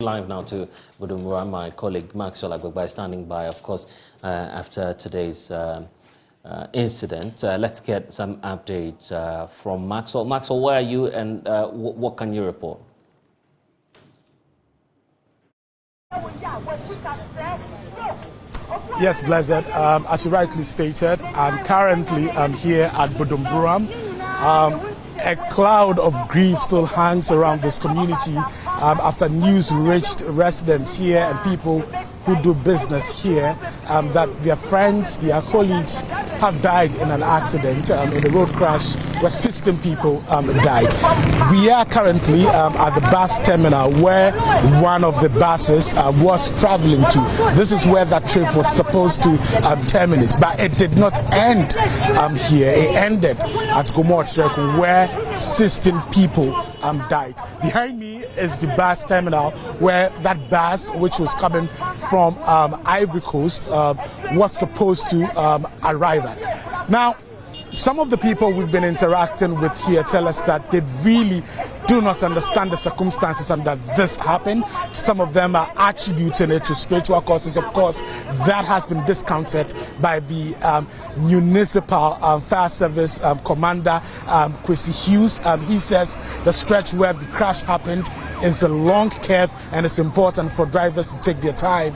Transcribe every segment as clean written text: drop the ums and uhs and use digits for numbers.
Live now to Budumbura, my colleague Maxwell Agbegba is standing by, of course, after today's incident. Let's get some update from Maxwell. Maxwell, where are you and what can you report? Yes, Blessed. As you rightly stated, I'm currently here at Budumbura. A cloud of grief still hangs around this community after news reached residents here and people who do business here that their friends, their colleagues have died in an accident, in a road crash where 16 people died. We are currently at the bus terminal where one of the buses was traveling to. This is where that trip was supposed to terminate, but it did not end here. It ended at Gomoa Okyereko where 16 people died. Behind me is the bus terminal where that bus, which was coming from Ivory Coast, was supposed to arrive at. Now, some of the people we've been interacting with here tell us that they really do not understand the circumstances under this happened. Some of them are attributing it to spiritual causes. Of course, that has been discounted by the municipal fire service commander, Kwesi Hughes. He says the stretch where the crash happened is a long curve and it's important for drivers to take their time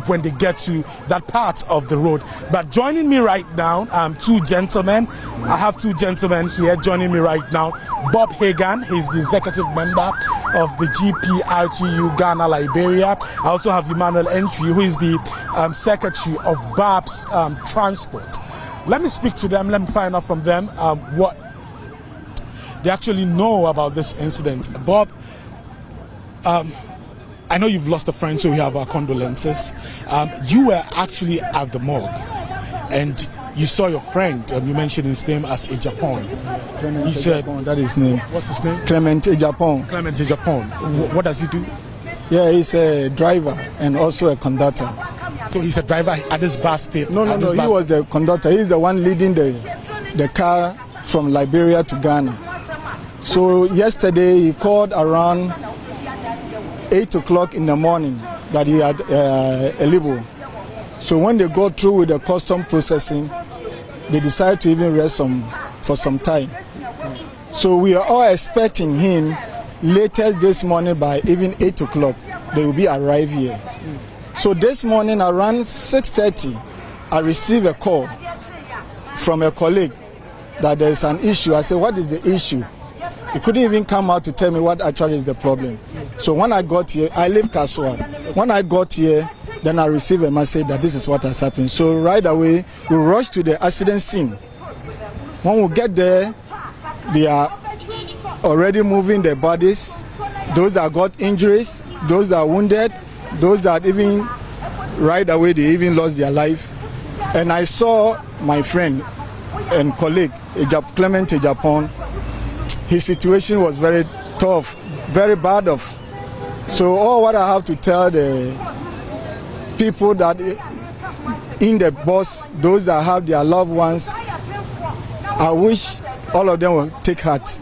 when they get to that part of the road. But joining me right now, two gentlemen. I have two gentlemen here joining me right now. Bob Hagan, he's the executive member of the GPRTU Ghana Liberia. I also have Emmanuel Entry, who is the secretary of BAP's transport. Let me speak to them. Let me find out from them what they actually know about this incident. Bob, I know you've lost a friend, so we have our condolences. You were actually at the morgue, and you saw your friend, you mentioned his name as Ejapon. You said, that is his name. What's his name? Clement Ejapon. Clement Ejapon. What does he do? Yeah, he's a driver and also a conductor. So he's a driver at this bus station? No, he was the conductor. He's the one leading the car from Liberia to Ghana. So yesterday he called around 8 o'clock in the morning that he had a label. So when they go through with the custom processing, they decide to even rest for some time. So we are all expecting him latest this morning by even 8 o'clock. They will be arrive here. So this morning around 6:30, I received a call from a colleague that there is an issue. I said, what is the issue? He couldn't even come out to tell me what actually is the problem. So when I got here, I live Kaswa. When I got here, then I received a message that this is what has happened. So right away, we rushed to the accident scene. When we get there, they are already moving their bodies. Those that got injuries, those that are wounded, those that even right away, they even lost their life. And I saw my friend and colleague, Clement Ejapon. His situation was very tough, very bad off. So all what I have to tell the people that in the bus, those that have their loved ones, I wish all of them will take heart,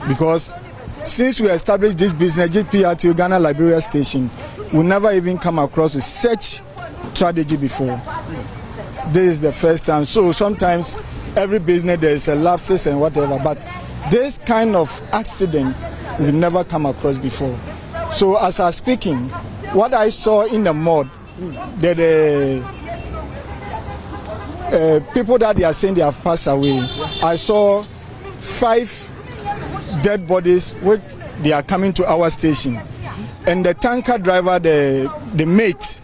because since we established this business, GPRTU Ghana Liberia Station, we never even come across with such strategy before. This is the first time. So sometimes every business there is a lapses and whatever, but this kind of accident we never come across before. So as I'm speaking, what I saw in the mud, that people that they are saying they have passed away, I saw 5 dead bodies which they are coming to our station, and the tanker driver, the mate,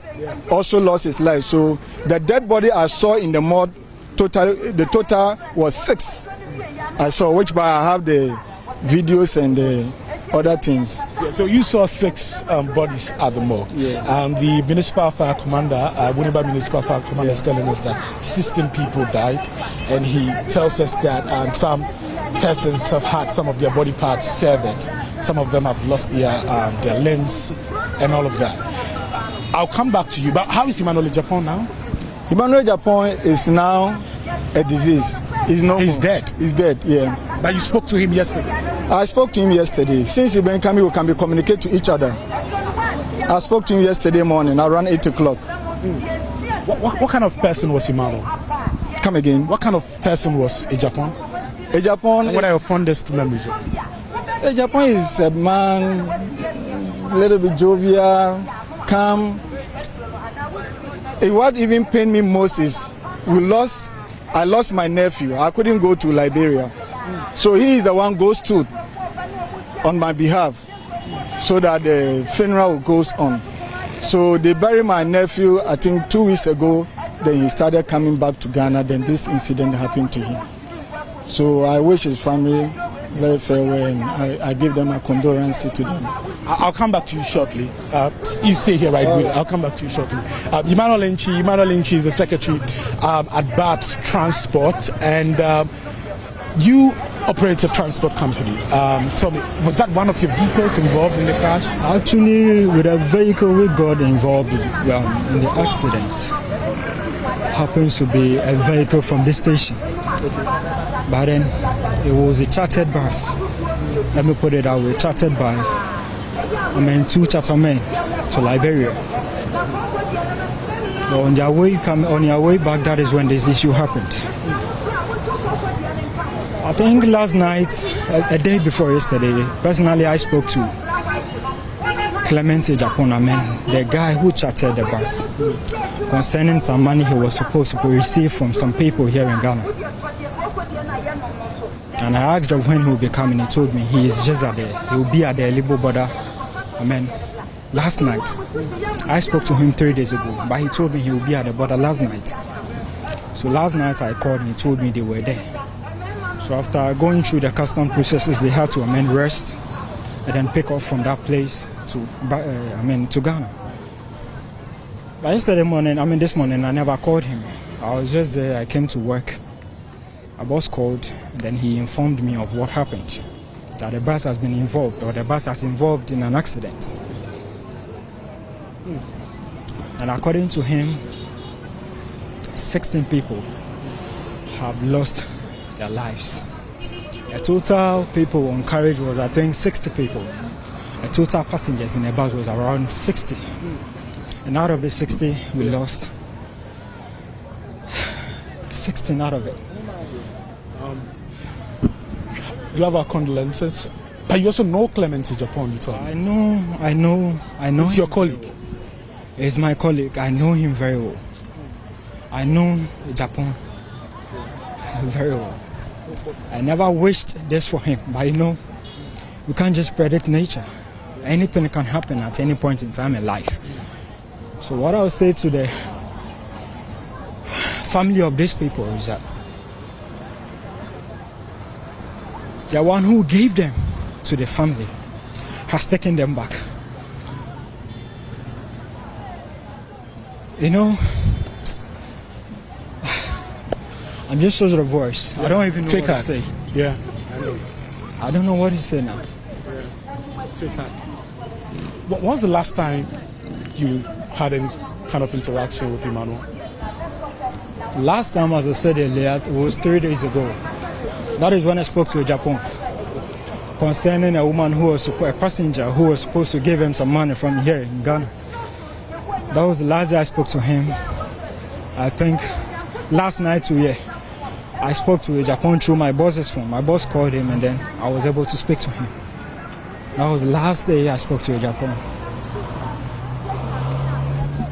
also lost his life. So the dead body I saw in the mud, the total was 6. I saw, which by I have the videos and the other things. Yeah, so you saw 6 bodies at the morgue. Yeah. The municipal fire commander, Winneba municipal fire commander, is telling us that 16 people died, and he tells us that some persons have had some of their body parts severed. Some of them have lost their limbs and all of that. I'll come back to you. But how is Emmanuel Ejapon now? Emmanuel Ejapon is now a disease. He's dead. He's dead, yeah. But you spoke to him yesterday? I spoke to him yesterday. Since he been coming, we can communicate to each other. I spoke to him yesterday morning around 8 o'clock. What kind of person was Emmanuel? Come again. What kind of person was Ejapon? Ejapon. What are your fondest memories of? Ejapon is a man, a little bit jovial, calm. What even pained me most is I lost my nephew. I couldn't go to Liberia. So he is the one goes to on my behalf so that the funeral goes on. So they buried my nephew, I think 2 weeks ago. Then he started coming back to Ghana. Then this incident happened to him. So I wish his family very farewell, and I give them a condolence to them. I'll come back to you shortly. You stay here, right? I'll come back to you shortly. Emmanuel Lynch is the secretary at BAPS Transport, and you operate a transport company. Tell me, was that one of your vehicles involved in the crash? Actually, with a vehicle we got involved in the accident. Happens to be a vehicle from this station. But then it was a chartered bus. Let me put it that way, chartered by two charter men to Liberia. So on their way back, that is when this issue happened. I think last night, a day before yesterday, personally I spoke to Clement Ejapon, the guy who chartered the bus, concerning some money he was supposed to receive from some people here in Ghana. And I asked him when he will be coming. He told me he is just at he will be at the Libo border. Last night. I spoke to him 3 days ago, but he told me he will be at the border last night. So last night I called and he told me they were there. So after going through the custom processes, they had to rest and then pick off from that place to Ghana. But this morning, I never called him. I was just there, I came to work. A boss called, and then he informed me of what happened. That the bus has been involved, or the bus has involved in an accident. And according to him, 16 people have lost their lives. The total people on carriage was, I think, 60 people. The total passengers in the bus was around 60. And out of the 60, we lost 16 out of it. You have our condolences, but you also know Clement Ejapon, you told me. I know. He's your colleague? He's my colleague. I know him very well. I know Ejapon very well. I never wished this for him, but we can't just predict nature. Anything can happen at any point in time in life. So what I'll say to the family of these people is that the one who gave them to the family has taken them back. I'm just short of voice. Yeah. I don't even know what to say. Yeah. I don't know what to say now. Take that. When was the last time you had any kind of interaction with Emmanuel? Last time, as I said earlier, it was 3 days ago. That is when I spoke to Ejapon concerning a woman a passenger who was supposed to give him some money from here in Ghana. That was the last day I spoke to him. I think last night too, I spoke to Ejapon through my boss's phone. My boss called him and then I was able to speak to him. That was the last day I spoke to Ejapon.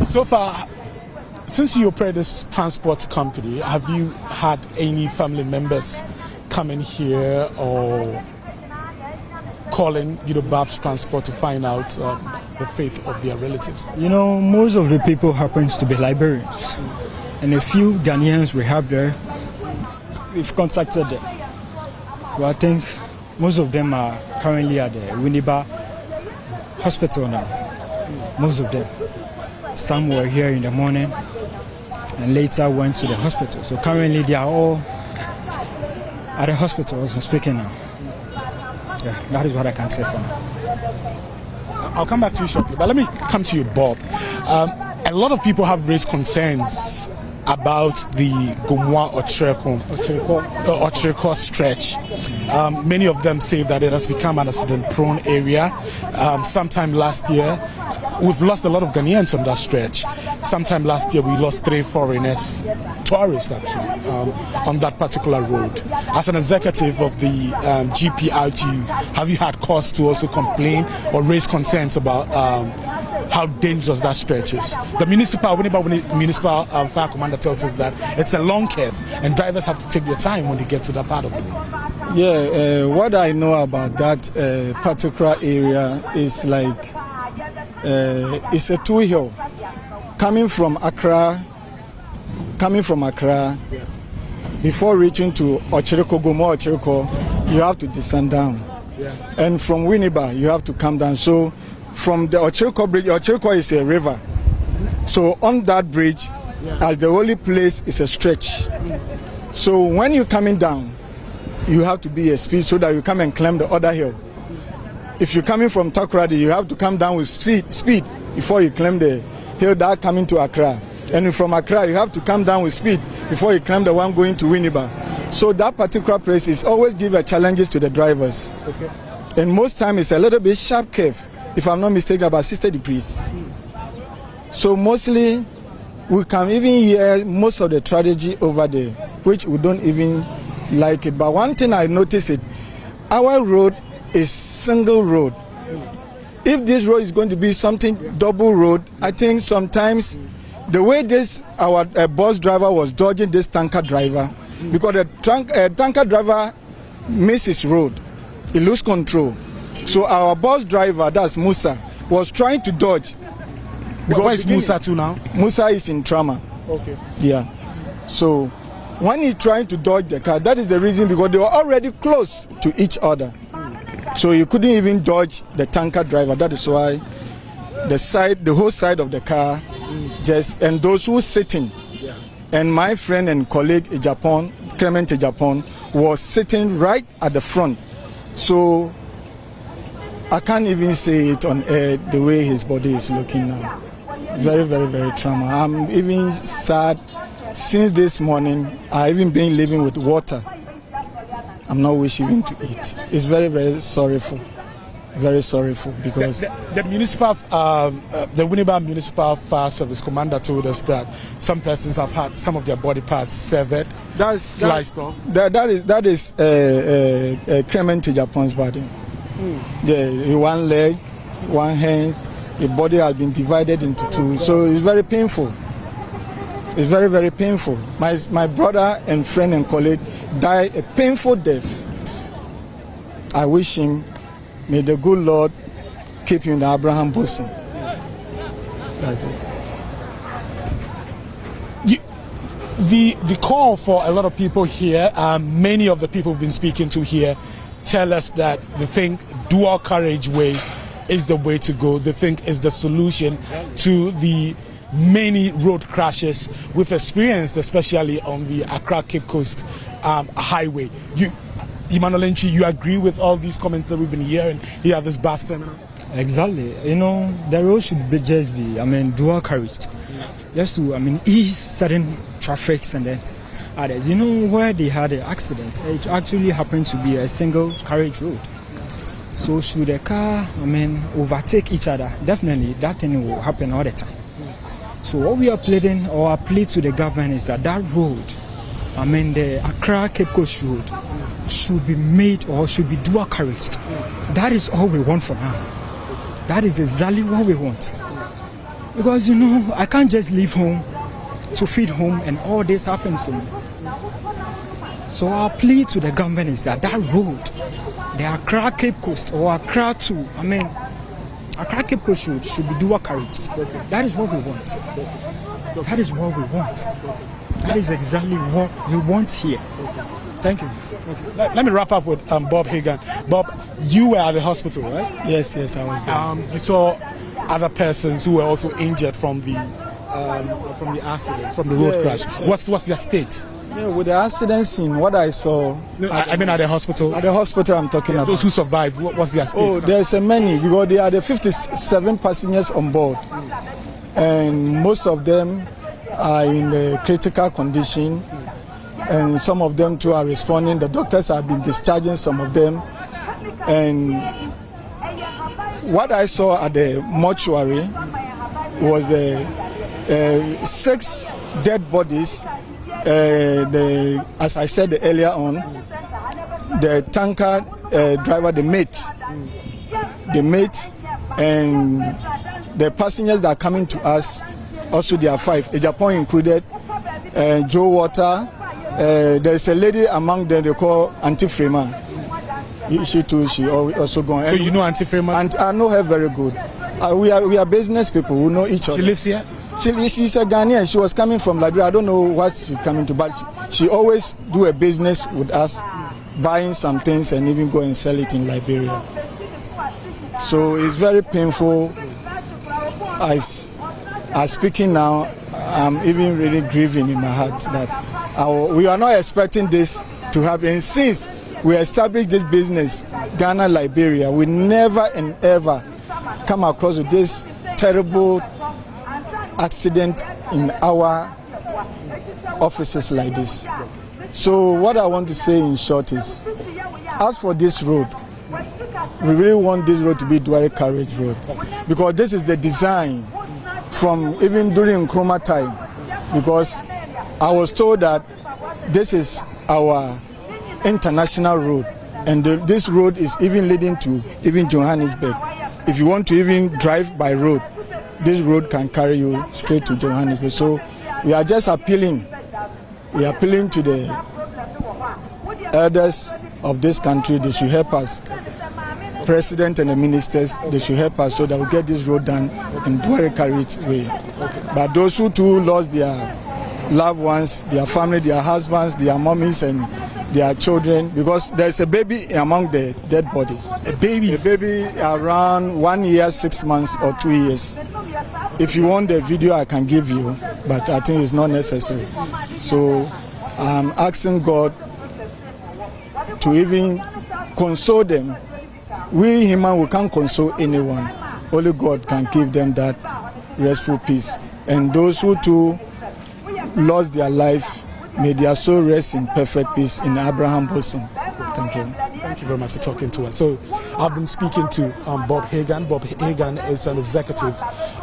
So far, since you operate this transport company, have you had any family members come in here or calling BAPS Transport to find out the fate of their relatives? Most of the people happens to be Liberians. And a few Ghanaians we have there, we've contacted them. Well, I think most of them are currently at the Winneba hospital now. Most of them. Some were here in the morning and later went to the hospital. So currently they are all at the hospital as I'm speaking now. Yeah, that is what I can say for now. I'll come back to you shortly, but let me come to you, Bob. A lot of people have raised concerns about the Gomoa Okyereko stretch. Many of them say that it has become an accident-prone area. Sometime last year, we've lost a lot of Ghanaians on that stretch. Sometime last year, we lost 3 foreigners, tourists actually, on that particular road. As an executive of the GPRTU, have you had cause to also complain or raise concerns about how dangerous that stretch is? The municipal fire commander tells us that it's a long curve and drivers have to take their time when they get to that part of the road. Yeah, what I know about that particular area is like it's a two-hill. Coming from Accra, before reaching to Gomoa Okyereko, you have to descend down. Yeah. And from Winneba, you have to come down. So from the Okyereko bridge, Okyereko is a river. So on that bridge, as the only place is a stretch. So when you're coming down, you have to be a speed so that you come and climb the other hill. If you're coming from Takoradi, you have to come down with speed before you climb the hill that coming to Accra. And from Accra, you have to come down with speed before you climb the one going to Winneba. So that particular place is always give a challenges to the drivers. Okay. And most time it's a little bit sharp curve, if I'm not mistaken, about 60 degrees. So mostly we can even hear most of the tragedy over there, which we don't even like it. But one thing I noticed our road is single road. If this road is going to be something double road, I think sometimes the way our bus driver was dodging this tanker driver, because the tanker driver missed his road, he lose control. So our bus driver, that's Musa, was trying to dodge. Where is Musa to now? Musa is in trauma. Okay. Yeah. So when he's trying to dodge the car, that is the reason, because they were already close to each other. So you couldn't even dodge the tanker driver. That is why the whole side of the car, and those who sitting, and my friend and colleague in Japan, Clement in Japan, was sitting right at the front. So I can't even say it on air the way his body is looking now. Very, very, very trauma. I'm even sad. Since this morning, I've even been living with water. I'm not wishing to eat. It's very, very sorrowful. Very sorrowful, because the Winneba Municipal Fire Service commander told us that some persons have had some of their body parts severed, sliced off. That is Clement in Japan's body. Yeah, one leg, one hand, the body has been divided into two. So it's very painful. It's very, very painful. My brother and friend and colleague died a painful death. I wish him, may the good Lord keep him in the Abraham bosom. That's it. The call for a lot of people here, many of the people we've been speaking to here, tell us that they think dual carriageway is the way to go. They think is the solution to the many road crashes we've experienced, especially on the Accra Cape Coast highway. Emmanuel Enchi, you agree with all these comments that we've been hearing here at this bus terminal? Exactly. You know, the road should just be, dual carriage. Just to, ease certain traffics and then others. You know, where they had an accident, it actually happened to be a single carriage road. So should a car, overtake each other, definitely that thing will happen all the time. So what we are pleading, or our plea to the government, is that road, the Accra Cape Coast road, should be made or should be dual carriage. That is all we want for now. That is exactly what we want. Because I can't just leave home to feed home and all this happens to me. So our plea to the government is that road, the Accra Cape Coast or Accra to, Accra Cape Coast road should be dual carriage. That is what we want. That is what we want. That is exactly what we want here. Thank you. Let me wrap up with Bob Hagan. Bob, you were at the hospital, right? Yes, I was there. You saw other persons who were also injured from the accident, from the road crash. What's their state? Yeah, with the accident scene, what I saw... at the hospital? At the hospital I'm talking about. Those who survived, what's their state? Oh, there's many, because there are 57 passengers on board. And most of them are in a critical condition. And some of them too are responding. The doctors have been discharging some of them. And what I saw at the mortuary, was 6 dead bodies. As I said earlier on, the tanker driver, the mate, and the passengers that are coming to us, also there are 5, Japan included, Joe Water. There's a lady among them they call Auntie Freeman. She too, she also gone. So you know Auntie Freeman? And I know her very good. We are business people who know each other. She lives here? She's a Ghanaian. She was coming from Liberia. I don't know what she's coming to, but she always do a business with us, buying some things and even go and sell it in Liberia. So it's very painful. As speaking now, I'm even really grieving in my heart that we are not expecting this to happen. Since we established this business, Ghana, Liberia, we never and ever come across with this terrible accident in our offices like this. So what I want to say in short is, as for this road, we really want this road to be dual carriage road, because this is the design from even during Nkrumah time, because I was told that this is our international road, and this road is even leading to even Johannesburg. If you want to even drive by road, this road can carry you straight to Johannesburg. So we are just appealing. We are appealing to the elders of this country. They should help us. President and the ministers, they should help us so that we get this road done in dual carriage way. But those who too lost their loved ones, their family, their husbands, their mummies and their children, because there's a baby among the dead bodies. A baby around 1 year, 6 months or 2 years. If you want the video, I can give you, but I think it's not necessary. So I'm asking God to even console them. We human, we can't console anyone. Only God can give them that restful peace. And those who too lost their life, may their soul rest in perfect peace in Abraham's bosom. Thank you. Thank you very much for talking to us. So I've been speaking to Bob Hagan. Bob Hagan is an executive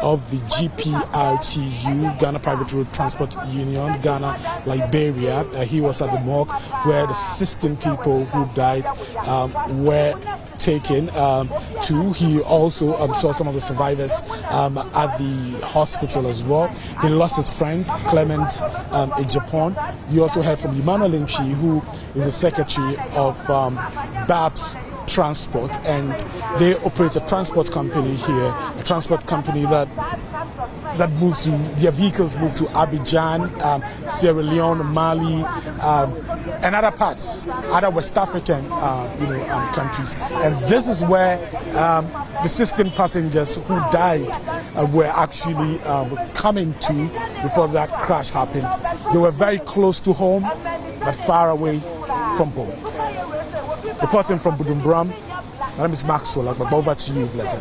of the GPRTU, Ghana Private Road Transport Union, Ghana, Liberia. He was at the morgue where the 16 people who died were taken to. He also saw some of the survivors at the hospital as well. He lost his friend Clement in Japan. You also heard from Emmanuel Nchi, who is the secretary of BAPS Transport, and they operate a transport company here, a transport company that moves to, their vehicles move to Abidjan, Sierra Leone, Mali, and other parts, other West African countries. And this is where the 16 passengers who died were actually coming to before that crash happened. They were very close to home, but far away from home. Reporting from Bujumbura, my name is Maxwell. Over to you, Blessed.